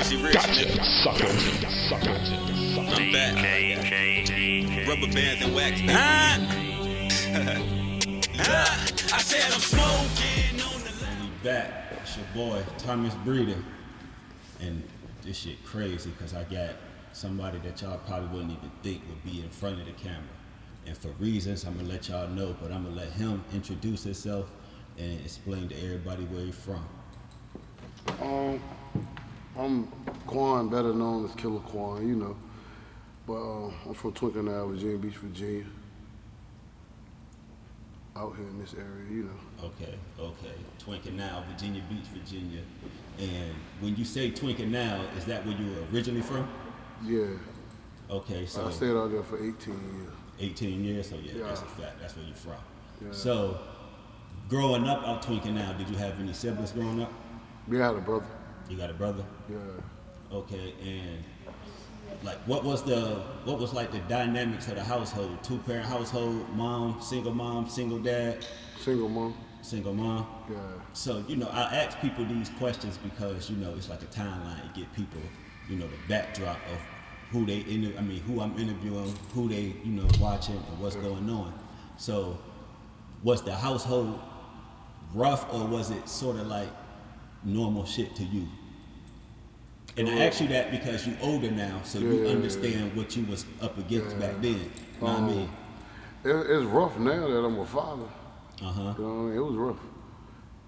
Jersey Rich, nigga. Sucker. I'm back. Rubber bands and wax. I said I'm smoking on the line. We back. It's your boy, Thomas Breeder. And this shit crazy because I got somebody that y'all probably wouldn't even think would be in front of the camera. And for reasons, I'm gonna let y'all know, but I'm gonna let him introduce himself and explain to everybody where he's from. I'm Quan, better known as Killer Quan, you know. But I'm from Canel, Virginia Beach, Virginia. Out here in this area, you know. Okay. Canel, Virginia Beach, Virginia. And when you say Canel, is that where you were originally from? Yeah. Okay, so I stayed out there for 18 years. 18 years, so yeah, that's a fact. That's where you're from. Yeah. So, growing up out Canel, did you have any siblings growing up? We had a brother. You got a brother? Yeah. Okay, and like what was like the dynamics of the household? Two-parent household, mom, single dad? Single mom. Single mom? Yeah. So, you know, I ask people these questions because, you know, it's like a timeline to get people, you know, the backdrop of who who I'm interviewing, who they, you know, watching and what's going on. So, was the household rough or was it sort of like normal shit to you? And I ask you that because you older now, so you understand what you was up against back then. You know what I mean? It's rough now that I'm a father. You know what I mean? It was rough.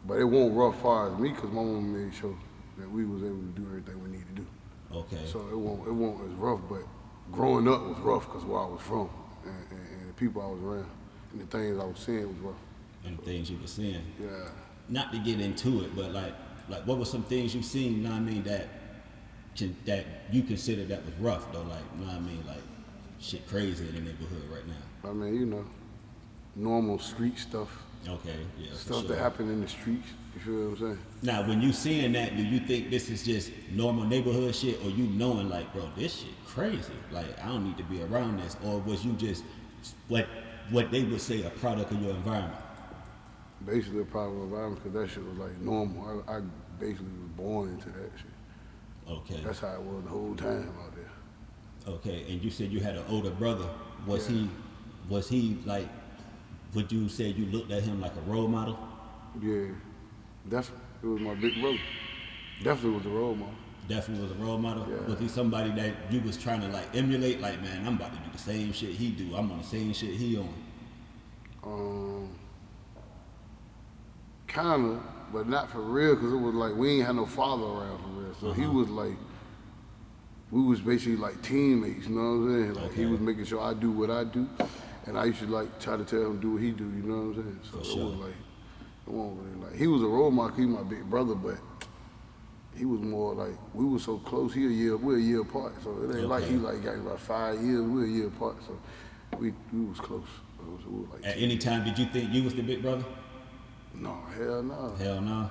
But it wasn't rough far as me because my mom made sure that we was able to do everything we needed to do. Okay. So it won't as rough, but growing up was rough because where I was from and the people I was around and the things I was seeing was rough. And the things you were seeing. Yeah. Not to get into it, but like what were some things you seen, you know what I mean, that you consider that was rough though, like, you know what I mean, like shit crazy in the neighborhood right now? I mean, you know, normal street stuff. Okay, yeah. Stuff sure. that happened in the streets, you feel what I'm saying? Now, when you seeing that, do you think this is just normal neighborhood shit, or you knowing like, bro, this shit crazy, like I don't need to be around this, or was you just what they would say a product of your environment? Basically a product of environment because that shit was like normal. I basically was born into that shit. Okay. That's how it was the whole time out there. Okay, and you said you had an older brother. Was he like, would you say you looked at him like a role model? Yeah, definitely. It was my big brother. Definitely was a role model. Definitely was a role model? Yeah. Was he somebody that you was trying to like emulate? Like, man, I'm about to do the same shit he do. I'm on the same shit he on. Kinda, but not for real, because it was like we ain't had no father around for real. So he was like, we was basically like teammates, you know what I'm saying? Like he was making sure I do what I do, and I used to like try to tell him do what he do, you know what I'm saying? So it was like, it wasn't really like, he was a role model, he was my big brother, but he was more like, we were so close, we're a year apart, so it ain't like he like got about 5 years, we're a year apart, so we was close. So we was like At any time, did you think you was the big brother? No, hell no. Hell no.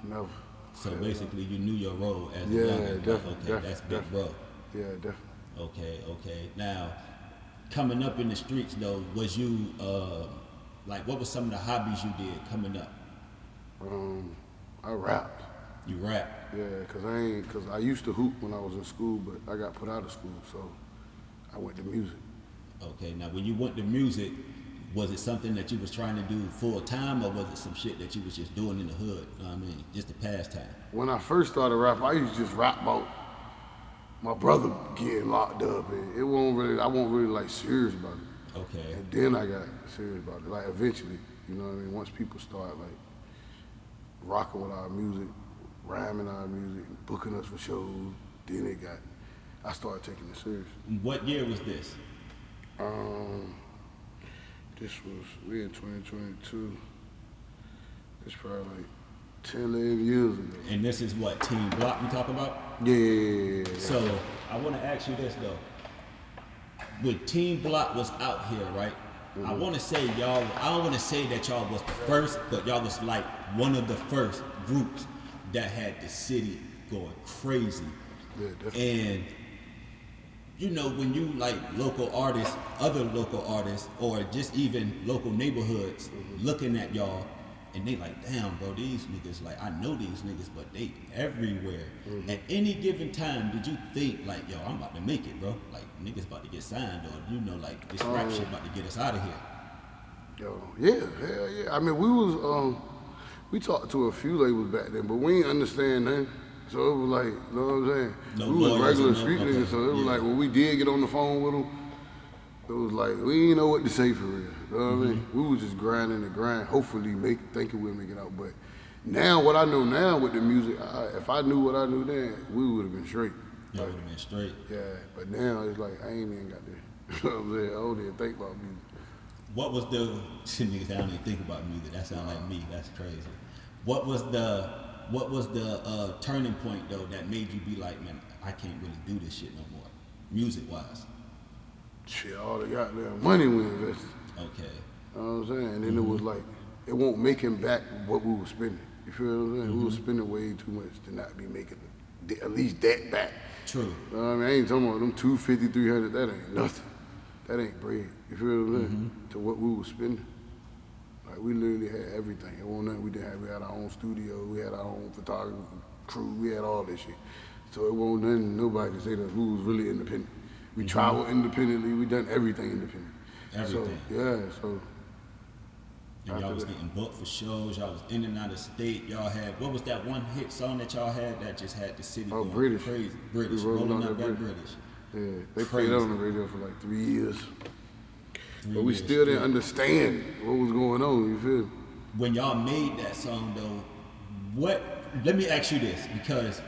Never. So basically, you knew your role as a Yeah, younger. definitely. Okay, that's big bro. Yeah, definitely. Okay. Now, coming up in the streets though, was you like what was some of the hobbies you did coming up? I rapped. You rap. Yeah, cause I used to hoop when I was in school, but I got put out of school, so I went to music. Okay. Now, when you went to music, was it something that you was trying to do full time, or was it some shit that you was just doing in the hood? You know what I mean, just a pastime. When I first started rapping, I used to just rap about my brother getting locked up, and I wasn't really like serious about it. Okay. And then I got serious about it, like eventually, you know what I mean? Once people start like rocking with our music, rhyming our music, booking us for shows, then I started taking it serious. What year was this? We in 2022. It's probably like 10, 11 years ago. And this is what, Team Block we talk about? Yeah. So, I want to ask you this though. When Team Block was out here, right? I want to say I don't want to say that y'all was the first, but y'all was like one of the first groups that had the city going crazy. Yeah, definitely. And you know, when you like local artists, other local artists, or just even local neighborhoods looking at y'all and they like, damn, bro, these niggas, like, I know these niggas, but they everywhere. At any given time, did you think, like, yo, I'm about to make it, bro? Like, niggas about to get signed, or, you know, like, this rap shit about to get us out of here? Yo, yeah, hell yeah. I mean, we talked to a few labels back then, but we ain't understand that. So it was like, you know what I'm saying? No we was regular street okay. niggas, so it was like, when we did get on the phone with them, it was like, we didn't know what to say for real. You know what I mean? We was just grinding the grind, hopefully thinking we'd make it out. But now, what I know now with the music, if I knew what I knew then, we would have been straight. Yeah, would have been straight. Yeah, but now it's like, I ain't even got that. You know what I'm saying? I don't even think about music. What was the niggas? I don't even think about music. That sound like me. That's crazy. What was the turning point though that made you be like, man, I can't really do this shit no more, music wise? Shit, all the goddamn money we invested. Okay. You know what I'm saying? And then it was like, it won't make him back what we were spending. You feel what I'm saying? We were spending way too much to not be making at least that back. True. You know what I mean? I ain't talking about them 250, 300. That ain't nothing. That ain't bread. You feel what I'm saying? To what we were spending. Like, we literally had everything. It wasn't nothing we didn't have. We had our own studio. We had our own photography crew. We had all this shit. So it wasn't nothing, nobody to say that we was really independent. We traveled independently. We done everything independent. Everything. So, yeah, so. And y'all was getting booked for shows. Y'all was in and out of state. Y'all had, what was that one hit song that y'all had that just had the city going British. crazy? British. We Rolling Up That British. Yeah, they Crazy. played that on the radio for like 3 years. But we years still didn't straight. understand what was going on, you feel? When y'all made that song though, let me ask you this, because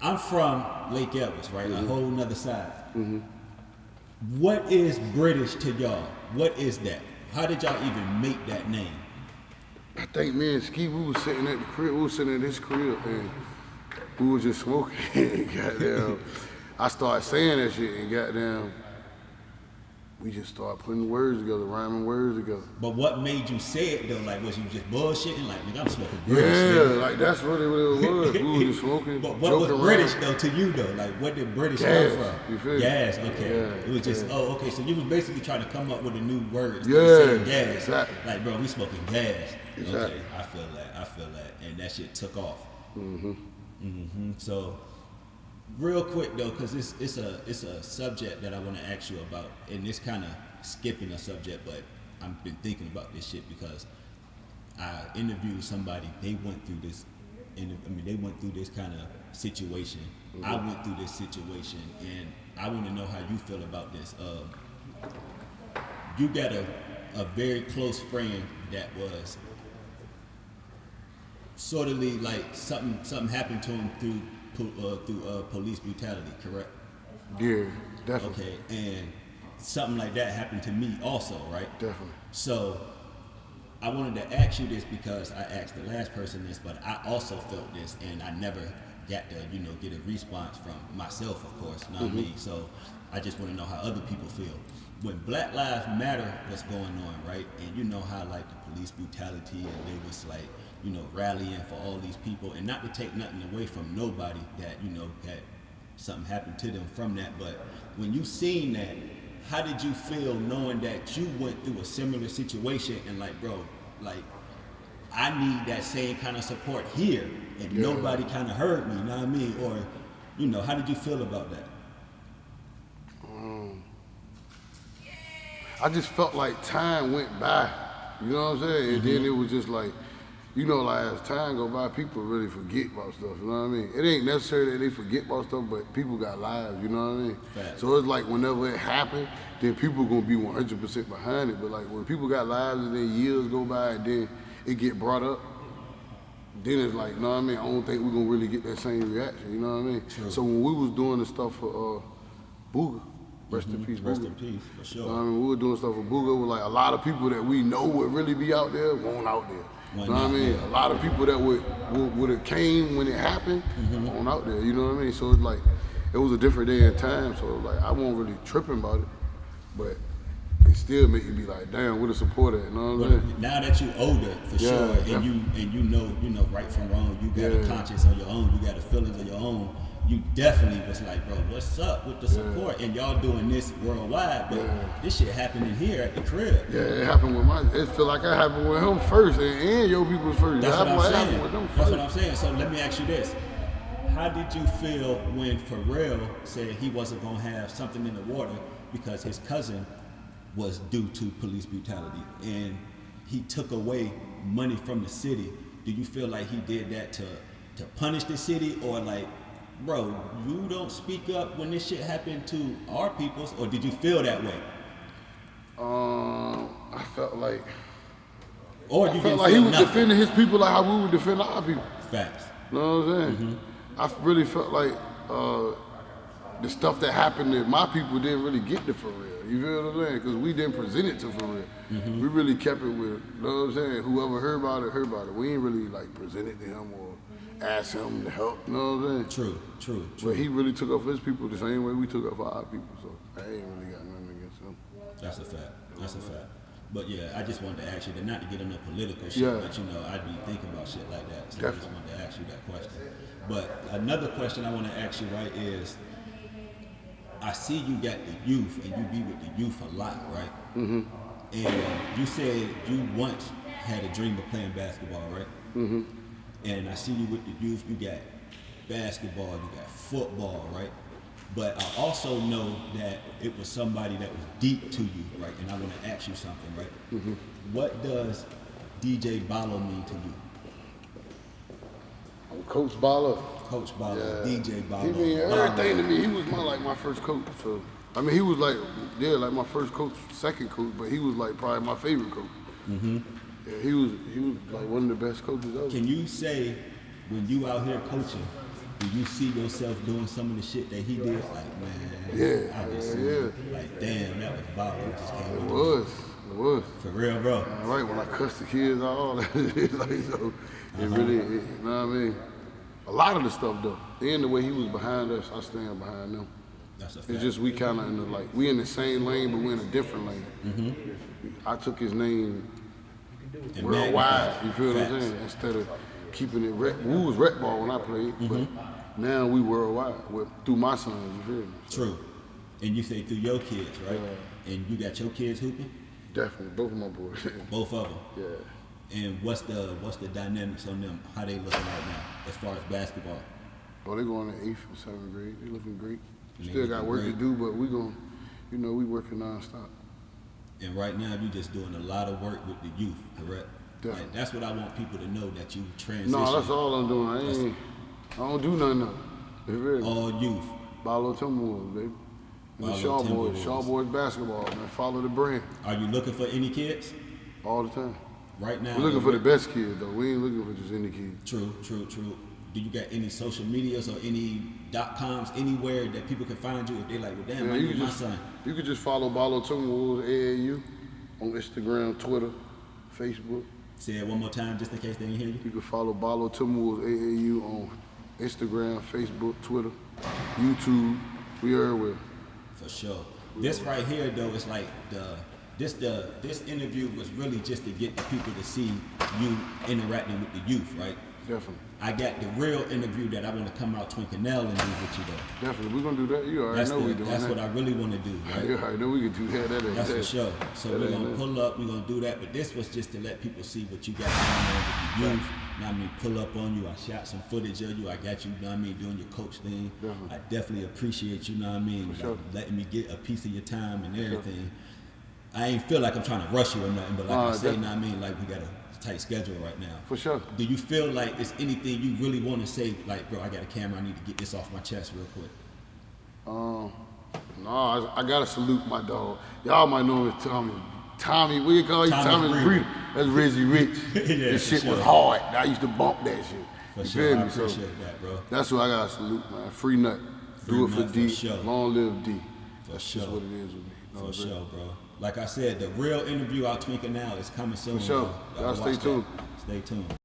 I'm from Lake Elvis, right? A whole nother side. What is British to y'all? What is that? How did y'all even make that name? I think me and Ski, we was sitting at the crib, we was sitting at his crib, and we was just smoking. Goddamn, I started saying that shit, and goddamn, we just started putting words together, rhyming words together. But what made you say it though? Like, was you just bullshitting? Like, nigga, I'm smoking British. Yeah, nigga. like that's what it was. We was just smoking. But what was joking British around. though to you though? Like, what did British Gas, come from? you feel me? Gas, okay. Yeah, It was just, yeah. oh, okay. So you was basically trying to come up with a new word. Yeah, Saying gas. exactly. Like, bro, we smoking gas. Exactly. Okay, I feel that, and that shit took off. So, real quick though, because it's a subject that I want to ask you about, and it's kind of skipping a subject, but I've been thinking about this shit because I interviewed somebody. They went through this. They went through this kind of situation. I went through this situation, and I want to know how you feel about this. You got a very close friend that was sort of like something happened to him through police brutality, correct? Yeah, definitely. Okay, and something like that happened to me also, right? Definitely. So I wanted to ask you this because I asked the last person this, but I also felt this, and I never got to, get a response from myself, of course, you know what I mean? So I just want to know how other people feel. When Black Lives Matter was going on, right, and you know how like the police brutality, and they was like, rallying for all these people, and not to take nothing away from nobody that, that something happened to them from that, but when you seen that, how did you feel knowing that you went through a similar situation and like, bro, like, I need that same kind of support here, and nobody kind of heard me, you know what I mean? Or, how did you feel about that? I just felt like time went by, you know what I'm saying? And then it was just like, like as time go by, people really forget about stuff, you know what I mean? It ain't necessary that they forget about stuff, but people got lives, you know what I mean? Facts. So it's like whenever it happened, then people gonna be 100% behind it. But like when people got lives and then years go by and then it get brought up, then it's like, you know what I mean? I don't think we're gonna really get that same reaction, you know what I mean? True. So when we was doing the stuff for Booga, rest in peace, Rest Booga. in peace, for sure. You know what I mean? We were doing stuff for Booga with like a lot of people that we know would really be out there, weren't out there. You know what I mean? A lot of people that would have came when it happened, weren't out there, you know what I mean? So it's like, it was a different day and time, so like I wasn't really tripping about it. But it still make you be like, damn, where the support at? You know what I'm saying? Now that you older, for sure, and you know right from wrong, you got a conscience on your own, you got the feelings of your own. You definitely was like, bro, what's up with the support? And y'all doing this worldwide, but this shit happening here at the crib. Yeah, it happened with it feel like it happened with him first, and your people first. That's what I'm saying. Happened with them first. That's what I'm saying. So let me ask you this. How did you feel when Pharrell said he wasn't gonna have something in the water because his cousin was due to police brutality and he took away money from the city? Do you feel like he did that to punish the city, or like, bro, you don't speak up when this shit happened to our peoples, or did you feel that way? I felt like, he was defending his people like how we would defend our people. Facts. You know what I'm saying? Mm-hmm. I really felt like the stuff that happened to my people didn't really get to Pharrell. You feel what I'm saying? Because we didn't present it to Pharrell. Mm-hmm. We really kept it with, you know what I'm saying? Whoever heard about it. We ain't really like presented to him or ask him to help, you know what I'm saying? True. But he really took up for his people the same way we took up for our people, so I ain't really got nothing against him. That's a fact. But yeah, I just wanted to ask you, not to get on the political shit, but you know, I'd be thinking about shit like that, so I just wanted to ask you that question. But another question I want to ask you, right, is I see you got the youth, and you be with the youth a lot, right? Mm-hmm. And you said you once had a dream of playing basketball, right? Mm-hmm. And I see you with the youth, you got basketball, you got football, right? But I also know that it was somebody that was deep to you, right? And I want to ask you something, right? Mm-hmm. What does DJ Ballo mean to you? Coach Ballo. Coach Ballo, DJ Ballo. He mean everything to me. He was my first coach. So I mean, he was like my first coach, second coach, but he was like probably my favorite coach. Mm-hmm. Yeah, he was like one of the best coaches ever. Can you say, when you out here coaching, do you see yourself doing some of the shit that he did? Like, man, I just see like, damn, that was Ballo. It was. For real, bro. Right, when I cussed the kids, all that, like, so it really, you know what I mean? A lot of the stuff though, and the way he was behind us, I stand behind them. That's a fact. It's just we kind of in the we in the same lane, but we in a different lane. Mm-hmm. I took his name and worldwide. You feel what I'm saying? Instead of keeping it we was rec ball when I played, but now we worldwide through my sons. You feel me? True. And you say through your kids, right? Yeah. And you got your kids hooping? Definitely, both of my boys. Both of them. Yeah. And what's the dynamics on them? How they looking right now as far as basketball? Oh, they going to 8th and 7th grade. They looking great. Still got work to do, but we going, we working nonstop. And right now, you just doing a lot of work with the youth, correct? Definitely. Like, that's what I want people to know, that you transition. No, that's all I'm doing. I don't do nothing else. Really. All youth. Ballo Timberwolves, baby. And the Shaw Boys. Shaw Boys basketball, man. Follow the brand. Are you looking for any kids? All the time. Right now? We're looking for the best kids, though. We ain't looking for just any kids. True. Do you got any social medias or any .coms anywhere that people can find you if they like, well, damn, I need my son? You could just follow Ballo Timberwolves AAU on Instagram, Twitter, Facebook. Say it one more time just in case they didn't hear you. You can follow Ballo Timberwolves AAU on Instagram, Facebook, Twitter, YouTube. We everywhere. For sure. This right here though is like this interview was really just to get the people to see you interacting with the youth, right? Definitely. I got the real interview that I want to come out to Canel and do with you though. Definitely, we're gonna do that. You already know we doing that. That's what I really want to do, right? You already know we can do that. That's for sure. So we're gonna pull up, we're gonna do that, but this was just to let people see what you got going on with the youth. You know what I mean? Pull up on you. I shot some footage of you. I got you, know what I mean, doing your coach thing. Definitely. I definitely appreciate you, know what I mean? For sure. Letting me get a piece of your time and everything. Sure. I ain't feel like I'm trying to rush you or nothing, but like I say, you know what I mean, like we got a tight schedule right now. For sure. Do you feel like there's anything you really want to say, like, bro, I got a camera, I need to get this off my chest real quick? No, I gotta salute my dog. Y'all might know him as Tommy, what you call you? Tommy Breeder. That's Reggie Rich. This shit was hard. I used to bump that shit. For sure, I appreciate that, bro. That's what I gotta salute, man. Free nut. Do it for D. Sure. Long live D. For sure. That's what it is with me. For sure, bro. Like I said, the real interview out Canel is coming soon. For sure. Y'all stay tuned. Stay tuned.